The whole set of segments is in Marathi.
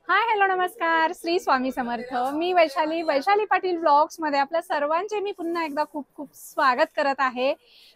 हाय हॅलो नमस्कार श्री स्वामी समर्थ। मी वैशाली पाटील ब्लॉग्स मध्ये आपल्या सर्वांचे मी पुन्हा एकदा खूप खूप स्वागत करत आहे।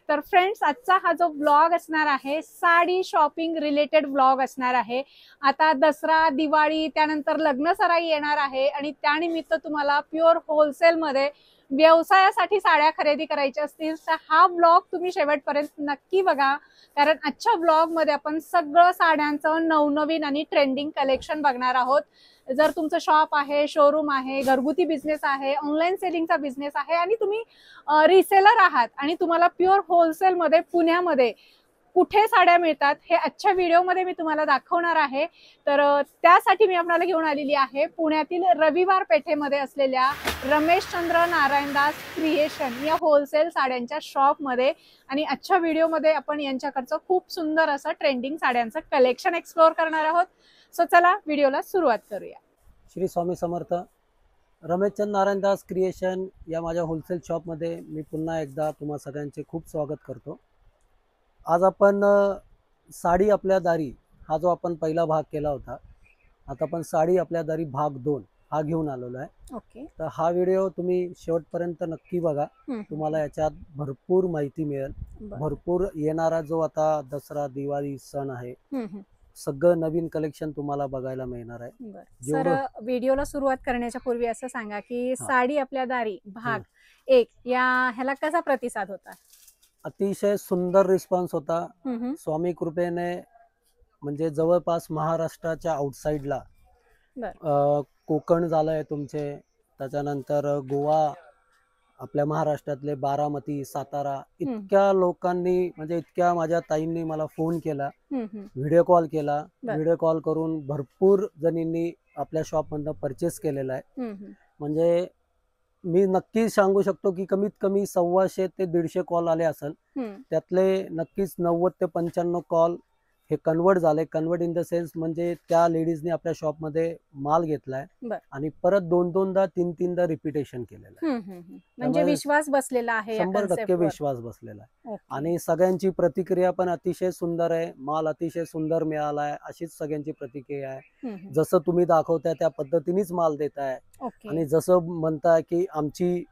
तर फ्रेंड्स, आजचा हा जो ब्लॉग असणार आहे साडी शॉपिंग रिलेटेड ब्लॉग असणार आहे। आता दसरा दिवाळी त्यानंतर लग्न सराई येणार आहे आणि त्यानिमित्त तुम्हाला प्युअर होलसेल मध्ये व्यवसायासाठी साड्या खरेदी करायच्या असतील तर हा ब्लॉग तुम्ही शेवटपर्यंत नक्की बघा, कारण आजच्या ब्लॉग मध्ये आपण सगळं साड्यांचं नवनवीन आणि ट्रेंडिंग कलेक्शन बघणार आहोत। जर तुमचं शॉप आहे, शोरूम आहे, घरगुती बिझनेस आहे, ऑनलाईन सेलिंगचा बिझनेस आहे आणि तुम्ही रिसेलर आहात आणि तुम्हाला प्युअर होलसेल मध्ये पुण्यामध्ये कुठे साड्या मिळतात हे आजच्या व्हिडिओमध्ये मी तुम्हाला दाखवणार आहे। तर त्यासाठी मी आपल्याला घेऊन आलेली आहे पुण्यातील रविवार पेठेमध्ये असलेल्या रमेशचंद्र नारायणदास क्रिएशन या होलसेल साड्यांच्या शॉपमध्ये। आणि आजच्या व्हिडिओमध्ये आपण यांच्याकडचं खूप सुंदर असं ट्रेंडिंग साड्यांचं कलेक्शन एक्सप्लोर करणार आहोत। सो चला व्हिडिओला सुरुवात करूया। श्री स्वामी समर्थ। रमेशचंद्र नारायणदास क्रिएशन या माझ्या होलसेल शॉपमध्ये मी पुन्हा एकदा तुम्हा सगळ्यांचे खूप स्वागत करतो। आज आपण साडी आपल्या दारी हा जो आपण पहिला भाग केला होता, आता आपण साडी आपल्या दारी भाग 2 हा घेऊन आलेलो आहे। ओके, तर हा व्हिडिओ तुम्ही शेवटपर्यंत नक्की बघा, तुम्हाला याच्यात भरपूर माहिती मिळेल। भरपूर येणारा जो आता दसरा दिवाळी सण आहे, सगळं नवीन कलेक्शन तुम्हाला बघायला मिळणार आहे। सर व्हिडिओला सुरुवात करण्याच्या पूर्वी असं सांगा की साडी आपल्या दारी भाग 1 या ह्याला कसा प्रतिसाद होता? अतिशय सुंदर रिस्पॉन्स होता। स्वामी कृपेने म्हणजे जवळपास महाराष्ट्राच्या आउटसाइडला कोकण झालंय तुमचे, त्याच्यानंतर गोवा, आपल्या महाराष्ट्रातले बारामती, सातारा, इतक्या लोकांनी म्हणजे इतक्या माझ्या ताईंनी मला फोन केला, व्हिडिओ कॉल केला। व्हिडिओ कॉल करून भरपूर जणींनी आपल्या शॉप मधनं परचेस केलेला आहे। म्हणजे मी नक्की सांगू शकतो की कमीत कमी 125 ते 150 कॉल आले असेल, त्यातले नक्कीच 90 ते 95 कॉल हे कन्वर्ट झाले। कन्वर्ट इन द सेन्स म्हणजे त्या लेडीजने आपल्या शॉप मध्ये माल घेतलाय आणि परत 2-2दा 3-3दा रिपिटेशन केलेलं आहे। म्हणजे विश्वास बसलेला आहे, 100% विश्वास बसलेला आहे। आणि सगळ्यांची प्रतिक्रिया पण अतिशय सुंदर आहे, माल अतिशय सुंदर मिळालाय अशीच सगळ्यांची प्रतिक्रिया आहे। जसं तुम्ही दाखवताय त्या पद्धतीनेच माल देताय आणि जसं म्हणताय की आमची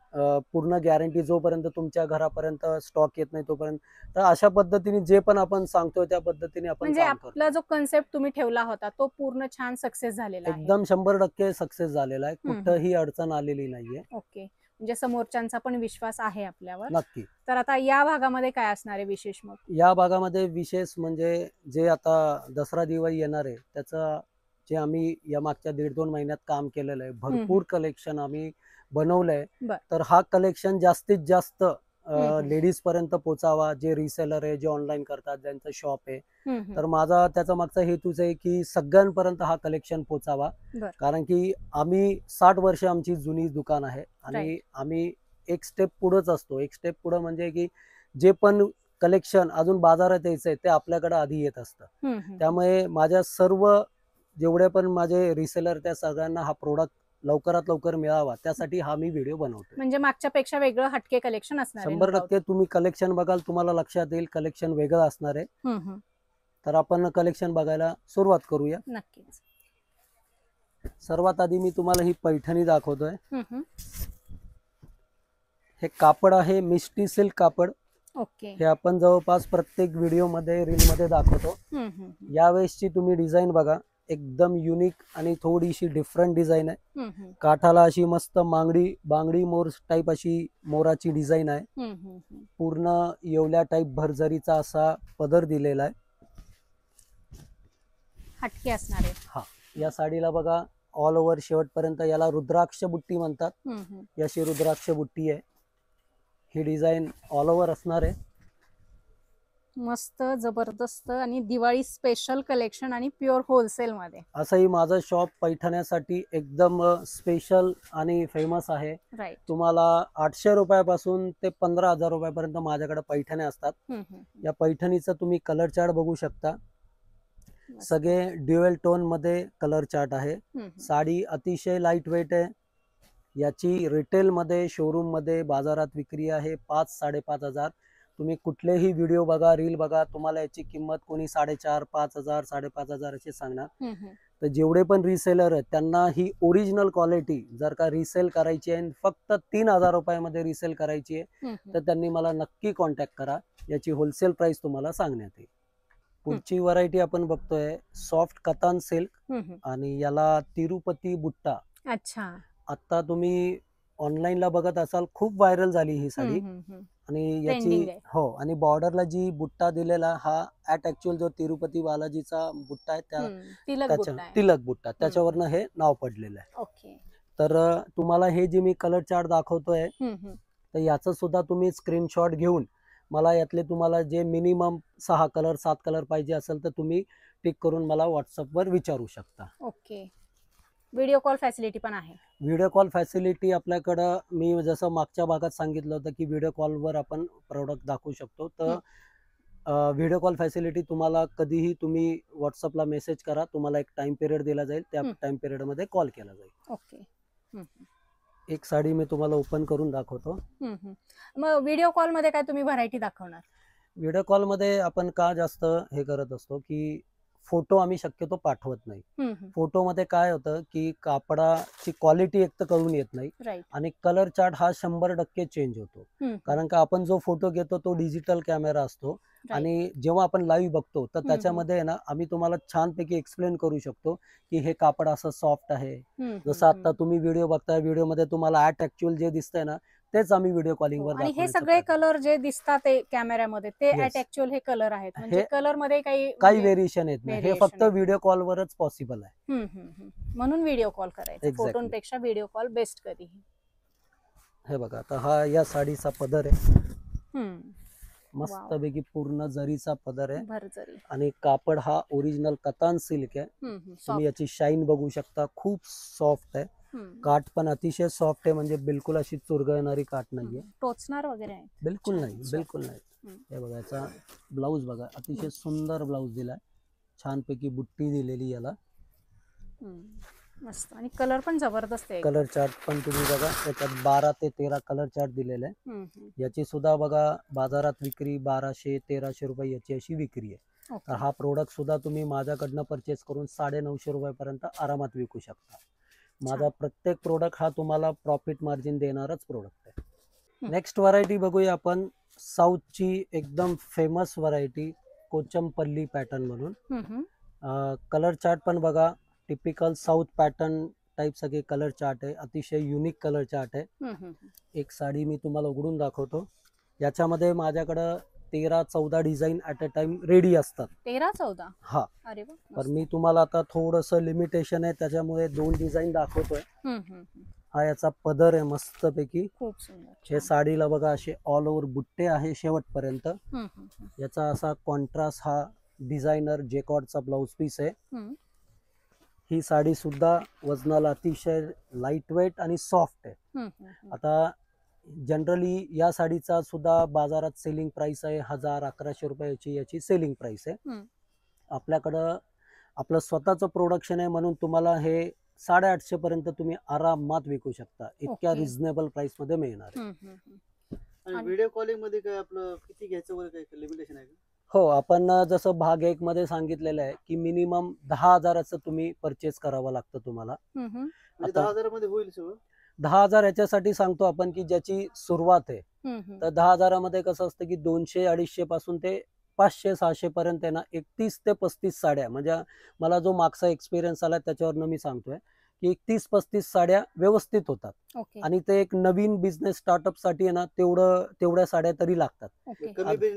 पूर्ण गॅरंटी जोपर्यंत तुमच्या घरापर्यंत स्टॉक येत नाही तोपर्यंत, तर अशा पद्धतीने जे पण आपण सांगतोय त्या पद्धतीने आपण म्हणजे आपला जो कन्सेप्ट तुम्ही ठेवला होता तो पूर्ण छान सक्सेस झालेला आहे, एकदम 100% सक्सेस झालेला आहे। कुठेही अडचण आलेली नाहीये। ओके, म्हणजे समोरच्यांचा पण विश्वास आहे आपल्यावर नक्की। तर आता या भागामध्ये काय असणार आहे विशेष? मग या भागामध्ये विशेष म्हणजे जे आता दसरा दिवाळी येणार आहे त्याचं जे आम्ही या मागच्या 1.5-2 महिन्यात काम केलेलं आहे, भरपूर कलेक्शन आम्ही बनवलंय। तर हा कलेक्शन जास्तीत जास्त लेडीज पर्यंत पोहोचावा, जे रिसेलर आहे, जे ऑनलाईन करतात, ज्यांचं शॉप आहे। तर माझा त्याचा मागचा हेतूच आहे की सगळ्यांपर्यंत हा कलेक्शन पोहोचावा, कारण की आम्ही 60 वर्ष आमची जुनी दुकान आहे आणि आम्ही एक स्टेप पुढेच असतो। एक स्टेप पुढे म्हणजे की जे पण कलेक्शन अजून बाजारात यायचंय ते आपल्याकडे आधी येत असतं। त्यामुळे माझ्या सर्व जेवढे पण माझे रिसेलर त्या सगळ्यांना हा प्रोडक्ट लवकरात लवकर मिळावा त्यासाठी हा मी व्हिडिओ बनवतो। म्हणजे मागच्या पेक्षा वेगळं हटके कलेक्शन असणार आहे। 100% तुम्ही कलेक्शन बघाल तुम्हाला लक्षात येईल कलेक्शन वेगळं असणार आहे। तर आपण कलेक्शन बघायला सुरुवात करूया। नक्कीच। सर्वात आधी मी तुम्हाला ही पैठणी दाखवतोय। हे कापड आहे मिष्टी सिल्क कापड। ओके, हे आपण जवळपास प्रत्येक व्हिडिओ मध्ये रील मध्ये दाखवतो। यावेळेसची तुम्ही डिझाईन बघा, एकदम युनिक आणि थोडीशी डिफरंट डिझाईन आहे। काठाला अशी मस्त बांगडी मोर टाइप अशी मोराची डिझाईन आहे। पूर्ण येवल्या टाइप भरजरीचा असा पदर दिलेला आहे, हटके असणार आहे। हा, या साडीला बघा ऑल ओव्हर शेवटपर्यंत याला रुद्राक्ष बुट्टी म्हणतात। याची रुद्राक्ष बुट्टी आहे। ही डिझाईन ऑल ओव्हर असणार आहे। मस्त जबरदस्त आणि दिवाळी स्पेशल कलेक्शन आणि प्युअर होलसेल मध्ये। असंही माझं शॉप पैठण्यासाठी एकदम स्पेशल आणि फेमस आहे। तुम्हाला 800 रुपयापासून ते 15,000 रुपयापर्यंत माझ्याकडे पैठण्या असतात। या पैठणीचं तुम्ही कलर चार्ट बघू शकता, सगळे ड्युअल टोन मध्ये कलर चार्ट आहे। साडी अतिशय लाईट वेट आहे। याची रिटेल मध्ये, शोरूम मध्ये, बाजारात विक्री आहे 5-5.5 तुम्ही कुठलेही व्हिडिओ बघा, रील बघा, तुम्हाला याची किंमत कोणी 4.5, 5,000, 5,500 अशी सांगणार। तर जेवढे पण रिसेलर आहेत त्यांना ही ओरिजिनल क्वालिटी जर का रिसेल करायची आहे फक्त 3,000 रुपयामध्ये रिसेल करायची आहे तर त्यांनी मला नक्की कॉन्टॅक्ट करा. याची होलसेल प्राइस तुम्हाला सांगण्यात येईल. पुढची व्हरायटी आपण बघतोय सॉफ्ट कतान सिल्क आणि याला तिरुपती बुट्टा. अच्छा. आता तुम्ही ऑनलाईनला बघत असाल खूप व्हायरल झाली ही साडी. आणि याची आणि बॉर्डरला जी बुट्टा दिलेला हा ऍक्च्युअल जो तिरुपती बालाजीचा बुट्टा आहे त्या तिलक बुट्टा त्याच्यावरनं हे नाव पडलेलं आहे. तर तुम्हाला हे जे मी कलर चार्ट दाखवतोय तर याचं सुद्धा तुम्ही स्क्रीनशॉट घेऊन मला यातले तुम्हाला जे मिनिमम 6 कलर 7 कलर पाहिजे असेल तर तुम्ही टिक करून मला व्हॉट्सअपवर विचारू शकता. ओके. व्हिडिओ कॉल फॅसिलिटी पण आहे. व्हिडिओ कॉल फॅसिलिटी आपल्याकडं मी जसं मागच्या भागात सांगितलं होतं की व्हिडिओ कॉलवर आपण प्रोडक्ट दाखवू शकतो. तर व्हिडिओ कॉल फॅसिलिटी तुम्हाला कधीही तुम्ही व्हॉट्सअपला मेसेज करा, तुम्हाला एक टाइम पिरियड दिला जाईल, त्या टाइम पिरियड मध्ये कॉल केला जाईल. ओके. एक साडी मी तुम्हाला ओपन करून दाखवतो. मग व्हिडिओ कॉल मध्ये काय तुम्ही व्हरायटी दाखवणार? व्हिडिओ कॉल मध्ये आपण का जास्त हे करत असतो की फोटो आम्ही शक्यतो पाठवत नाही. फोटो मध्ये काय होतं की कापडाची क्वालिटी एक तर कळून येत नाही आणि कलर चार्ट हा 100% चेंज होतो. कारण का आपण जो फोटो घेतो तो डिजिटल कॅमेरा असतो आणि जेव्हा आपण लाईव्ह बघतो तर त्याच्यामध्ये ना आम्ही तुम्हाला छानपैकी एक्सप्लेन करू शकतो की हे कापड असं सॉफ्ट आहे. जसं आता तुम्ही व्हिडिओ बघताय, व्हिडिओ मध्ये तुम्हाला ऍक्च्युअल जे दिसतंय ना तेच आम्ही व्हिडिओ कॉलिंग वर आणि हे सगळे कलर जे दिसतात ते कॅमेऱ्यामध्ये ते ऍक्च्युअल हे कलर आहेत. म्हणजे कलर मध्ये काही व्हेरिएशन येत नाही. हे फक्त व्हिडिओ कॉल वरच पॉसिबल आहे. म्हणून व्हिडिओ कॉल करायचा. फोटोंपेक्षा व्हिडिओ कॉल बेस्ट कधीही. हे बघा आता हा या साडीचा पदर आहे. मस्तपैकी पूर्ण जरीचा पदर आहे आणि कापड हा ओरिजिनल कतान सिल्क आहे. तुम्ही याची शाईन बघू शकता, खूप सॉफ्ट आहे. काठ पण अतिशय सॉफ्ट आहे, म्हणजे बिलकुल अशी चुरगळणारी काठ नाहीये. टोचणार वगैरे आहे बिलकुल नाही, बिलकुल नाही. हे बघा याचा ब्लाऊज बघा, अतिशय सुंदर ब्लाऊज दिलाय, छानपैकी बुट्टी दिलेली याला. मस्त. आणि कलर पण जबरदस्त आहे. कलर चार्ट पण तुम्ही बघा, त्याच्यात 12 ते 13 कलर चार्ट दिलेले आहे. याची सुद्धा बघा बाजारात विक्री 1200-1300 रुपये याची अशी विक्री आहे. तर हा प्रोडक्ट सुद्धा तुम्ही माझ्याकडनं परचेस करून 950 रुपयापर्यंत आरामात विकू शकता. माझा प्रत्येक प्रोडक्ट हा तुम्हाला प्रॉफिट मार्जिन देणारच प्रोडक्ट आहे. नेक्स्ट व्हरायटी बघूया आपण, साऊथची एकदम फेमस व्हरायटी कोचमपल्ली पॅटर्न म्हणून. कलर चार्ट पण बघा, टिपिकल साऊथ पॅटर्न टाइप सगळे कलर चार्ट आहे. अतिशय युनिक कलर चार्ट आहे. एक साडी मी तुम्हाला उघडून दाखवतो. याच्यामध्ये माझ्याकडं 13-14 design at a time ready असतात. 13-14? हा. अरे वा. तर मी तुम्हाला आता थोडस लिमिटेशन आहे त्याच्यामुळे 2 डिझाइन दाखवतोय. हा याचा पदर आहे मस्तपैकी. खूप सुंदर. हे साडीला बघा असे ऑल ओव्हर बुट्टे आहे शेवटपर्यंत. याचा असा कॉन्ट्रास्ट हा डिझायनर जेकॉर्डचा ब्लाउज पीस आहे. ही साडी सुद्धा वजनाला अतिशय लाईट वेट आणि सॉफ्ट आहे. आता जनरली या साडीचा सुद्धा बाजारात सेलिंग प्राइस आहे 1000-1100 रुपयाची याची सेलिंग प्राइस आहे. आपल्याकडं आपलं स्वतःचं प्रोडक्शन आहे म्हणून तुम्हाला हे 850 पर्यंत तुम्ही आरामात विकू शकता. इतक्या रिझनेबल प्राइस मध्ये मिळणार आहे. आणि व्हिडिओ कॉलिंग मध्ये काय आपलं किती घ्यायचं वगैरे काही लिमिटेशन आहे का? हो, आपण जसं भाग 1 मध्ये सांगितलेलं आहे की मिनिमम 10,000चं तुम्ही परचेस करावं लागतं तुम्हाला. 10,000 मध्ये होईल सगळं? 10,000 याच्यासाठी सांगतो आपण की ज्याची सुरुवात आहे. तर 10,000 मध्ये कसं असतं की 200-250 पासून ते 500-600 पर्यंत आहे ना 31 ते 35 साड्या, म्हणजे मला जो मागचा एक्सपिरियन्स आला त्याच्यावरनं मी सांगतोय की 31-35 साड्या व्यवस्थित होतात. आणि ते एक नवीन बिझनेस स्टार्टअप साठी आहे ना तेवढ्या साड्या तरी लागतात. कमी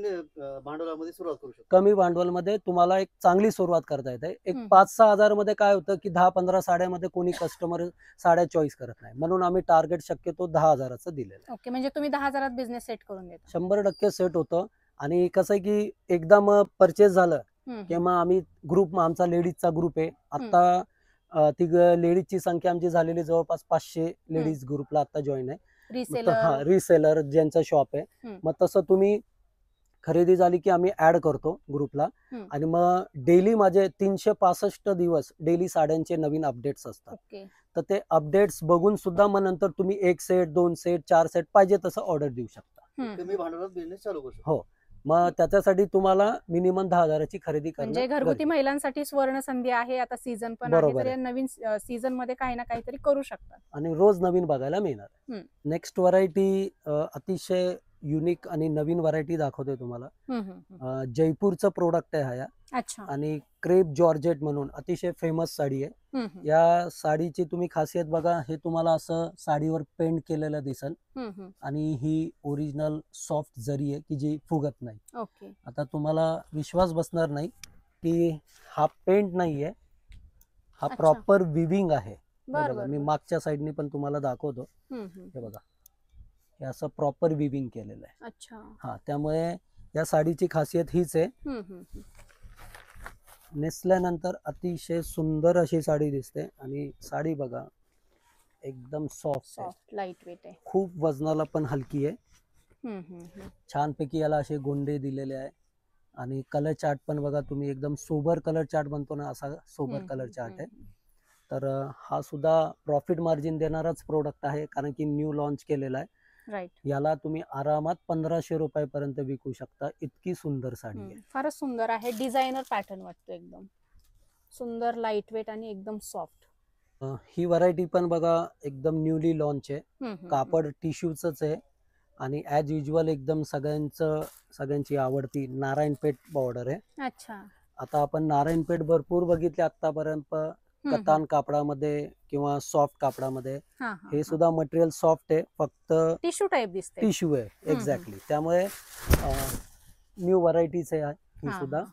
भांडवलामध्ये सुरुवात करू शकतो. कमी भांडवलमध्ये तुम्हाला एक चांगली सुरुवात करता येते. एक 5-6 हजार मध्ये काय होतं की 10-15 साड्यामध्ये कोणी कस्टमर साड्या चॉईस करत नाही, म्हणून आम्ही टार्गेट शक्यतो 10,000चं दिलेलं. ओके. म्हणजे तुम्ही 10,000 बिझनेस सेट करून देता? 100% सेट होतं. आणि कसं आहे की एकदा मग परचेस झालं की मग आम्ही ग्रुप, आमचा लेडीजचा ग्रुप आहे. आता ती लेडीजची संख्या आमची झालेली जवळपास 500 लेडीज ग्रुपला आता जॉईन आहे. रिसेलर ज्यांचं शॉप आहे. मग तसं तुम्ही खरेदी झाली की आम्ही ऍड करतो ग्रुपला. आणि मग डेली माझे 365 दिवस डेली साड्यांचे नवीन अपडेट्स असतात. तर ते अपडेट्स बघून सुद्धा मग नंतर तुम्ही 1 सेट 2 सेट 4 सेट पाहिजे तसं ऑर्डर देऊ शकता. कमी भांडवलात बिझनेस चालू करू शकतो. हो. मग त्याच्यासाठी तुम्हाला मिनिमम 10,000ची खरेदी म्हणजे करणं घरगुती गरजेचं. महिलांसाठी स्वर्ण संधी आहे, आता सीझन पण आहे, बरोबर तर आहे. या नवीन सीझन मध्ये काही ना काहीतरी करू शकतात. आणि रोज नवीन बघायला मिळणार. हम्म. नेक्स्ट व्हरायटी अतिशय युनिक आणि नवीन व्हरायटी दाखवतोय तुम्हाला. जयपूरचं प्रोडक्ट आहे हा, अच्छा. आणि क्रेप जॉर्जेट म्हणून अतिशय फेमस साडी आहे. या साडीची तुम्ही खासियत बघा, हे तुम्हाला असं साडीवर पेंट केलेलं दिसल, आणि ही ओरिजिनल सॉफ्ट जरी आहे की जी फुगत नाही. ओके. आता तुम्हाला विश्वास बसणार नाही की हा पेंट नाहीये, हा अच्छा. प्रॉपर विविंग आहे. हे बर बघा, बर मी बर. मागच्या साईडनी पण तुम्हाला दाखवतो. हे बघा, हे असं प्रॉपर विविंग केलेलं आहे. अच्छा. हा, त्यामुळे या साडीची खासियत हीच आहे. नेसल्यानंतर अतिशय सुंदर अशी साडी दिसते, आणि साडी बघा एकदम सॉफ्ट आहे, सॉफ्ट लाईट वेट आहे. खूप वजनाला पण हलकी आहे. छानपैकी याला असे गोंडे दिलेले आहे, आणि कलर चार्ट पण बघा तुम्ही, एकदम सोबर कलर चार्ट बनतो ना, असा सोबर कलर चार्ट आहे. तर हा सुद्धा प्रॉफिट मार्जिन देणाराच प्रोडक्ट आहे, कारण की न्यू लॉन्च केलेला आहे. राईट. याला तुम्ही आरामात 1500 रुपयापर्यंत विकू शकता. इतकी सुंदर साडी आहे. फारच सुंदर आहे, डिझायनर पॅटर्न वाटतो, एकदम सुंदर, लाईट वेट आणि एकदम सॉफ्ट. ही व्हरायटी पण बघा एकदम न्यूली लॉन्च आहे. कापड टिश्यूच आहे, आणि ऍज युजल एकदम सगळ्यांची आवडती नारायणपेठ बॉर्डर आहे. अच्छा. आता आपण नारायणपेठ भरपूर बघितले आतापर्यंत, कतान कापडामध्ये किंवा सॉफ्ट कापडामध्ये. हे सुद्धा मटेरियल सॉफ्ट आहे, फक्त टिश्यू टाइप दिसते. टिश्यू आहे एक्झॅक्टली. त्यामुळे न्यू व्हरायटीज आहे ही सुद्धा.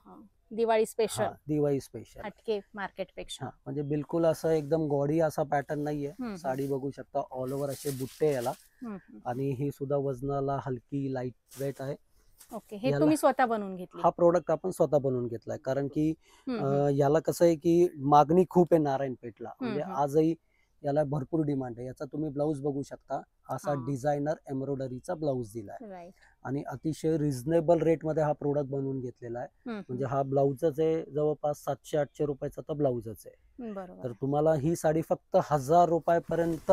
दिवाळी स्पेशल. दिवाळी स्पेशल, हटके मार्केट पेक्षा. म्हणजे बिलकुल असं एकदम गॉडी असा पॅटर्न नाहीये. साडी बघू शकता, ऑल ओव्हर असे बुट्टे याला, आणि ही सुद्धा वजनाला हलकी, लाईट वेट आहे. ओके. हे तुम्ही स्वतः बनवून घेतली? हा प्रोडक्ट आपण स्वतः बनवून घेतलाय, कारण की याला कसं आहे की मागणी खूप आहे नारायणपेठला, म्हणजे आजही याला भरपूर डिमांड आहे. याचा तुम्ही ब्लाऊज बघू शकता, असा डिझायनर एम्ब्रॉयडरीचा ब्लाऊज दिलाय, आणि अतिशय रिझनेबल रेट मध्ये हा प्रोडक्ट बनवून घेतलेला आहे. म्हणजे हा ब्लाऊजच आहे जवळपास 700-800 रुपयाचा तर ब्लाऊजच आहे. तर तुम्हाला ही साडी फक्त 1000 रुपयापर्यंत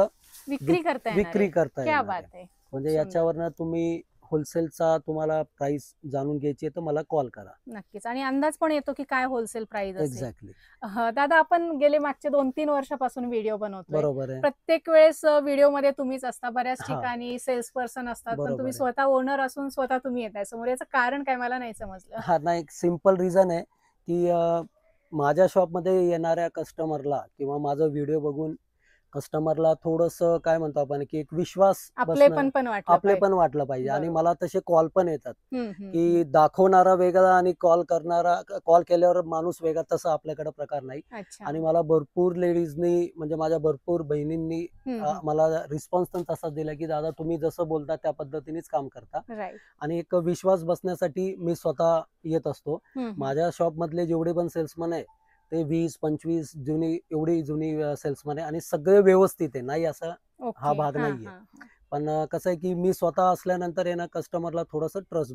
विक्री करता येणार आहे. म्हणजे याच्यावरनं तुम्ही होलसेलचा तुम्हाला प्राइस जाणून घ्यायची आहे तर मला कॉल करा. नक्कीच. आणि अंदाज पण येतो की काय होलसेल प्राइस असेल. एक्झॅक्टली. दादा, आपण गेले मागचे 2-3 वर्षापासून व्हिडिओ बनवतोय. बरोबर आहे. प्रत्येक वेळेस व्हिडिओ मध्ये तुम्हीच असता, बऱ्याच ठिकाणी सेल्स पर्सन असतात, पण तुम्ही स्वतः ओनर असून स्वतः तुम्ही येताय समोर. याचं कारण काय मला नाही समजलं. हा, नाही, एक सिंपल रिझन आहे की माझ्या शॉप मध्ये येणाऱ्या कस्टमरला किंवा माझा व्हिडिओ बघून कस्टमरला थोडस काय म्हणतो आपण की एक विश्वास आपलेपण वाटलं पाहिजे. आणि मला तसे कॉल पण येतात की दाखवणारा वेगळा आणि कॉल केल्यावर माणूस वेगळा, तसं आपल्याकडे प्रकार नाही. आणि मला भरपूर लेडीजनी, म्हणजे माझ्या भरपूर बहिणींनी मला रिस्पॉन्स पण तसाच दिला की दादा तुम्ही जसं बोलता त्या पद्धतीनेच काम करता. आणि एक विश्वास बसण्यासाठी मी स्वतः येत असतो. माझ्या शॉप मधले जेवढे पण सेल्समन आहे ते 20-25 एवढी जुनी सेल्समन आहे, आणि सगळे व्यवस्थित आहे, नाही असं हा भाग नाहीये. पण कसं आहे की मी स्वतः असल्यानंतर आहे ना, कस्टमरला थोडस ट्रस्ट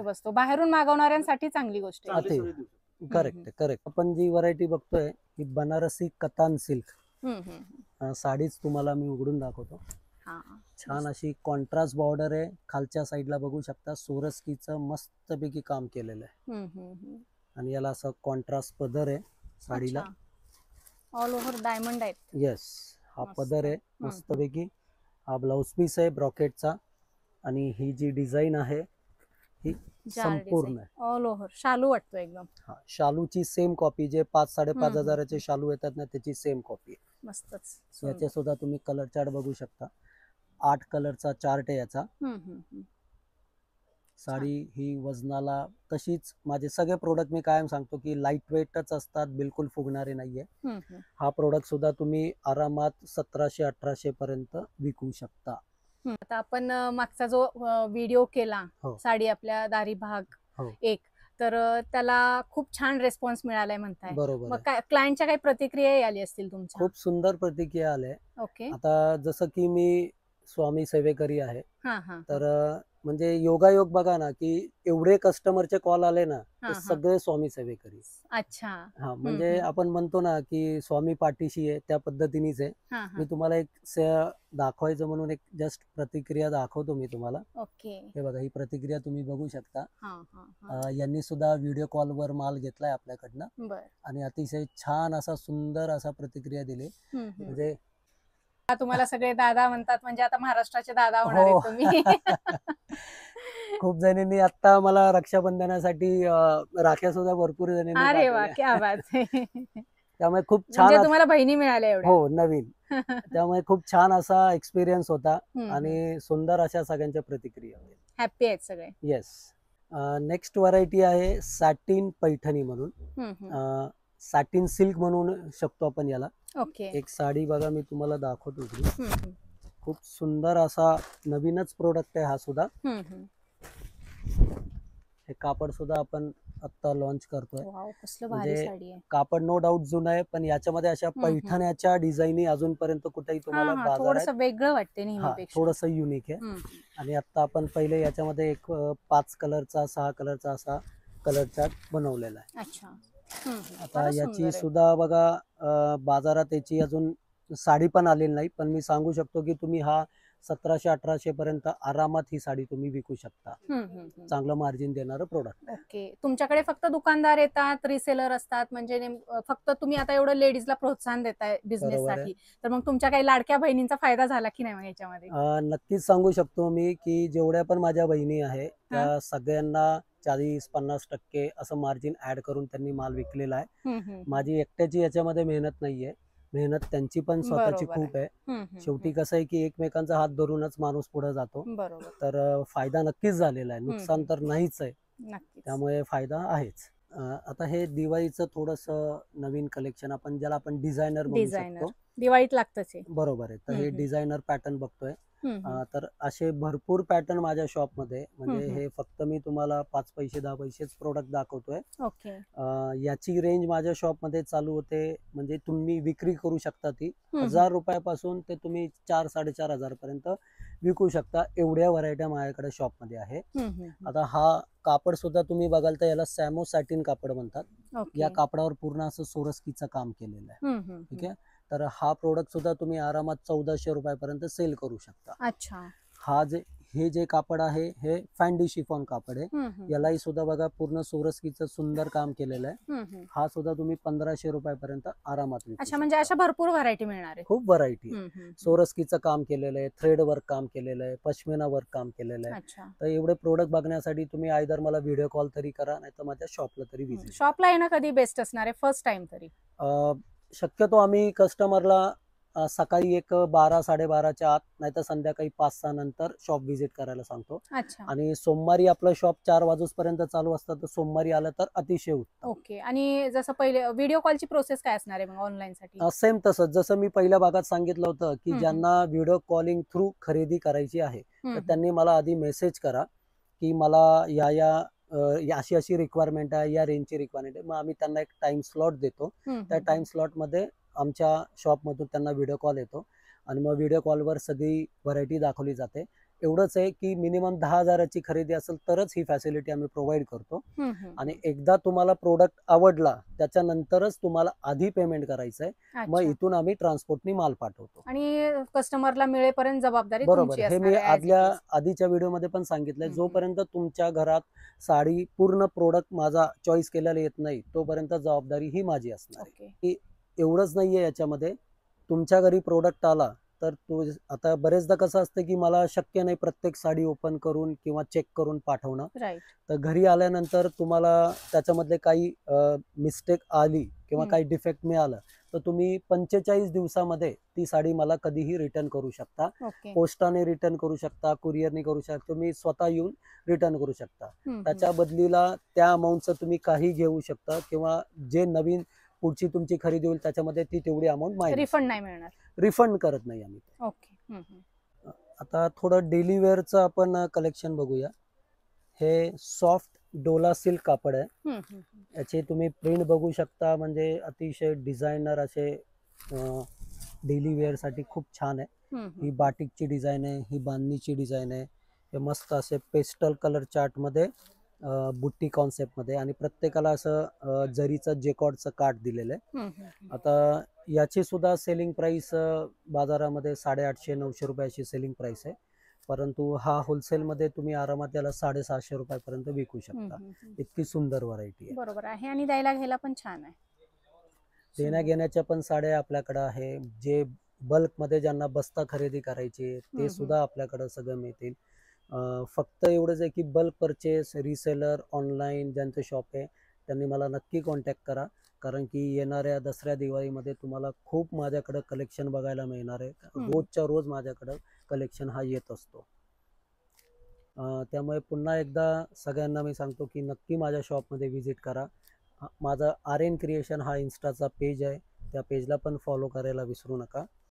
बसतो. बाहेरून मागवणाऱ्यांसाठी चांगली गोष्ट आहे. करेक्ट. आपण जी व्हरायटी बघतोय ही बनारसी कतान सिल्क साडीच तुम्हाला मी उघडून दाखवतो. छान अशी कॉन्ट्रास्ट बॉर्डर आहे. खालच्या साईडला बघू शकता सोरस्कीचं मस्तपैकी काम केलेलं आहे, आणि याला असं कॉन्ट्रास्ट पदर आहे साडीला. ऑल ओव्हर डायमंड आहेत. येस, हा पदर आहे मस्तपैकी. हा ब्लाउज पीस आहे ब्रॉकेटचा, आणि ही जी डिझाईन आहे ही संपूर्ण आहे ऑल ओव्हर. शालू वाटतो एकदम. हा, शालूची सेम कॉपी, जे 5-5.5 हजाराचे शालू येतात ना, त्याची सेम कॉपी आहे. मस्तच. याचे सुद्धा तुम्ही कलर चार्ट बघू शकता. 8 कलरचा चार्ट आहे याचा. साडी ही वजनाला तशीच, माझे सगळे प्रोडक्ट मी कायम सांगतो की लाईट वेटच असतात, बिलकुल फुगणारे नाहीये. हा प्रोडक्ट सुद्धा तुम्ही आरामात 1700-1800 पर्यंत विकू शकता. आता आपण मागचा जो व्हिडिओ केला साडी आपल्या दारी भाग 1, तर त्याला खूप छान रिस्पॉन्स मिळालाय म्हणताय. बरोबर. मग क्लायंटच्या काही प्रतिक्रिया आली असतील तुमच्या? खूप सुंदर प्रतिक्रिया आल्या. ओके. आता जसं की मी स्वामी सेवेकरी आहे. हा हा तर म्हणजे योगायोग बघा ना की एवढे कस्टमरचे कॉल आले ना हा, ते हा. सगळे स्वामी सेवेकरी. अच्छा. हा म्हणजे आपण म्हणतो ना की स्वामी पाठीशी आहे त्या पद्धतीनेच आहे. हा हा मी तुम्हाला एक दाखवायचं म्हणून एक जस्ट प्रतिक्रिया दाखवतो मी तुम्हाला. ओके. हे बघा ही प्रतिक्रिया तुम्ही बघू शकता. हा हा हा. यांनी सुद्धा व्हिडिओ कॉलवर माल घेतलाय आपल्याकडनं बर. आणि अतिशय छान असा सुंदर असा प्रतिक्रिया दिली. म्हणजे तुम्हाला सगळे दादा म्हणतात म्हणजे आता महाराष्ट्राचे दादा होणार हो. आहे तुम्ही. खूप जणींनी आता मला रक्षाबंधनासाठी राख्या सुद्धा भरपूर जणींनी अरे वा, पाठवल्या. क्या बात है. त्यामुळे खूप म्हणजे छान तुम्हाला बहिणी मिळाल्या एवढ्या. हो नवीन. त्यामुळे खूप छान असा एक्सपिरियन्स होता हम्म. आणि सुंदर अशा सगळ्यांच्या प्रतिक्रिया होत्या. हॅप्पी आहेत सगळे. येस. नेक्स्ट व्हरायटी आहे सॅटिन पैठणी म्हणून. सॅटिन सिल्क म्हणून शकतो आपण याला. ओके. एक साडी बघा मी तुम्हाला दाखवतो इकडे. खूप सुंदर असा नवीनच प्रोडक्ट आहे हा सुद्धा. हे कापड सुद्धा आपण आता लॉन्च करतोय. वाव, कसलं भारी म्हणजे साडी आहे. कापड नो डाऊट जुनं आहे पण याच्यामध्ये अशा पैठण्याच्या डिझाईनी अजूनपर्यंत कुठेही तुम्हाला बाजारात थोडस वेगळं वाटते हा नेहमीपेक्षा. थोडस युनिक आहे. आणि आता आपण पहिले याच्यामध्ये एक 5 कलरचा 6 कलरचा असा कलर चार्ट बनवलेला आहे. अच्छा. आता याची सुद्धा बघा बाजारात याची अजून साडी पण आलेली नाही पण मी सांगू शकतो की तुम्ही हा 1700-1800 पर्यंत आरामात ही साडी तुम्ही विकू शकता. चांगलं मार्जिन देणारं प्रोडक्ट. ओके. तुमच्याकडे फक्त दुकानदार येतात, रिसेलर असतात, म्हणजे फक्त तुम्ही आता एवढं लेडीजला प्रोत्साहन देताय बिझनेस साठी, तर मग तुमच्या काही लाडक्या बहिणींचा फायदा झाला की नाही मग याच्यामध्ये? नक्कीच सांगू शकतो मी की जेवढ्या पण माझ्या बहिणी आहे त्या सगळ्यांना 40-50% असं मार्जिन ऍड करून त्यांनी माल विकलेला आहे. माझी एकट्याची याच्यामध्ये मेहनत नाहीये, मेहनत त्यांची पण स्वतःची खूप आहे. शेवटी कसं आहे की एकमेकांचा हात धरूनच माणूस पुढे जातो. तर फायदा नक्कीच झालेला आहे, नुकसान तर नाहीच आहे. त्यामुळे फायदा आहेच. आता हे दिवाळीचं थोडस नवीन कलेक्शन आपण ज्याला आपण डिझायनर म्हणू शकतो. दिवाळीत लागतच आहे. बरोबर आहे. तर हे डिझायनर पॅटर्न बघतोय. तर असे भरपूर पॅटर्न माझ्या शॉप मध्ये, म्हणजे हे फक्त मी तुम्हाला 5 पैसे 10 पैसेच प्रोडक्ट दाखवतोय. ओके. याची रेंज माझ्या शॉप मध्ये चालू होते, म्हणजे तुम्ही विक्री करू शकता ती 1000 रुपयापासून ते तुम्ही 4-4.5 पर्यंत विकू शकता. एवढ्या व्हरायट्या माझ्याकडे शॉप मध्ये आहे. आता हा कापड सुद्धा तुम्ही बघाल तर याला सॅमो सॅटिन कापड म्हणतात. या कापडावर पूर्ण असं सोरस्कीचं काम केलेलं आहे. ठीक आहे. तर हा प्रोडक्ट सुद्धा तुम्ही आरामात 1400 रुपयापर्यंत सेल करू शकता. अच्छा. हे जे कापड आहे हे फॅन्डी शिफॉन कापड आहे. यालाही सुद्धा बघा पूर्ण सोरस्कीचं सुंदर काम केलेलं आहे. हा सुद्धा तुम्ही 1500 रुपयापर्यंत आरामात विकू शकता. म्हणजे अशा भरपूर व्हरायटी मिळणार आहे. खूप व्हरायटी. सोरस्कीचं काम केलेलं आहे, थ्रेड वर्क काम केलेलं आहे, पश्मिना वर्क काम केलेलं आहे. तर एवढे प्रोडक्ट बघण्यासाठी तुम्ही आयदर मला व्हिडिओ कॉल तरी करा, नाही तर माझ्या शॉपला तरी विजिट. शॉपला येणं कधी बेस्ट असणार आहे, फर्स्ट टाइम तरी? शक्यतो आम्ही कस्टमरला सकाळी एक 12-12:30च्या आत, नाही तर संध्याकाळी 5-6 नंतर शॉप व्हिजिट करायला सांगतो. आणि सोमवारी आपलं शॉप 4 वाजेपर्यंत चालू असतं, तर सोमवारी आलं तर अतिशय उत्तम. ओके. आणि जसं पहिले व्हिडिओ कॉलची प्रोसेस काय असणार आहे मग ऑनलाईन साठी? सेम तसंच जसं मी पहिल्या भागात सांगितलं होतं की ज्यांना व्हिडिओ कॉलिंग थ्रू खरेदी करायची आहे तर त्यांनी मला आधी मेसेज करा की मला या अशी रिक्वायरमेंट आहे, या रेंजची रिक्वायरमेंट आहे. मग आम्ही त्यांना एक टाइम स्लॉट देतो. त्या टाइम स्लॉट मध्ये आमच्या शॉपमधून त्यांना व्हिडिओ कॉल येतो आणि मग व्हिडिओ कॉलवर सगळी व्हरायटी दाखवली जाते. एवढंच आहे की मिनिमम 10,000ची खरेदी असेल तरच ही फॅसिलिटी आम्ही प्रोव्हाइड करतो. आणि एकदा तुम्हाला प्रोडक्ट आवडला त्याच्यानंतरच तुम्हाला आधी पेमेंट करायचंय, मग इथून आम्ही ट्रान्सपोर्टनी माल पाठवतो. आणि कस्टमरला मिळेपर्यंत जबाबदारी तुमची असणार. हे मी आधीच्या व्हिडिओमध्ये पण सांगितलंय, जोपर्यंत तुमच्या घरात साडी पूर्ण प्रोडक्ट माझा चॉईस केलेला येत नाही तोपर्यंत जबाबदारी ही माझी असणार. एवढंच नाहीये याच्यामध्ये, तुमच्या घरी प्रोडक्ट आला तर आता बरेचदा कसं असतं की मला शक्य नाही प्रत्येक साडी ओपन करून किंवा चेक करून पाठवणं. तर घरी आल्यानंतर तुम्हाला त्याच्यामधले काही मिस्टेक आली किंवा काही डिफेक्ट मिळालं तर तुम्ही 45 दिवसामध्ये ती साडी मला कधीही रिटर्न करू शकता. पोस्टाने रिटर्न करू शकता, कुरिअरने करू शकता, तुम्ही स्वतः येऊन रिटर्न करू शकता. त्याच्या बदलीला त्या अमाऊंटचं तुम्ही काही घेऊ शकता किंवा जे नवीन पुढची तुमची खरेदी होईल त्याच्यामध्ये ती तेवढी अमाऊंट रिफंड नाही मिळणार. रिफंड करत नाही आम्ही. ओके. आता थोडं डेली वेअरचं आपण कलेक्शन बघूया. हे सॉफ्ट डोला सिल्क कापड आहे. याचे तुम्ही प्रिंट बघू शकता, म्हणजे अतिशय डिझायनर असे डेली वेअर साठी खूप छान आहे. ही बाटिकची डिझाईन आहे, ही बांधणीची डिझाईन आहे. हे मस्त असे पेस्टल कलर चार्ट मध्ये बुट्टी कॉन्सेप्ट मध्ये, आणि प्रत्येकाला असं जरीचं जेकॉर्डचं काठ दिलेलं आहे. आता याची सुद्धा सेलिंग प्राइस बाजारामध्ये 850-900 रुपयाची सेलिंग प्राइस आहे, परंतु हा होलसेल मध्ये तुम्ही आरामात याला 750 रुपयापर्यंत विकू शकता. इतकी सुंदर व्हरायटी आहे. बरोबर आहे. आणि द्यायला घ्यायला पण छान आहे. देण्या घेण्याच्या पण साड्या आपल्याकडे आहे. जे बल्क मध्ये ज्यांना बस्ता खरेदी करायची ते सुद्धा आपल्याकडे सगळं मिळतील. फक्त एवढंच आहे की बल्क परचेस, रिसेलर, ऑनलाईन ज्यांचं शॉप आहे त्यांनी मला नक्की कॉन्टॅक्ट करा, कारण की येणाऱ्या दसऱ्या दिवाळीमध्ये तुम्हाला खूप माझ्याकडे कलेक्शन बघायला मिळणार आहे. रोजच्या रोज माझ्याकडे कलेक्शन हा येत असतो. त्यामुळे पुन्हा एकदा सगळ्यांना मी सांगतो की नक्की माझ्या शॉपमध्ये व्हिजिट करा. माझा RN क्रिएशन हा इन्स्टाचा पेज आहे, त्या पेजला पण फॉलो करायला विसरू नका.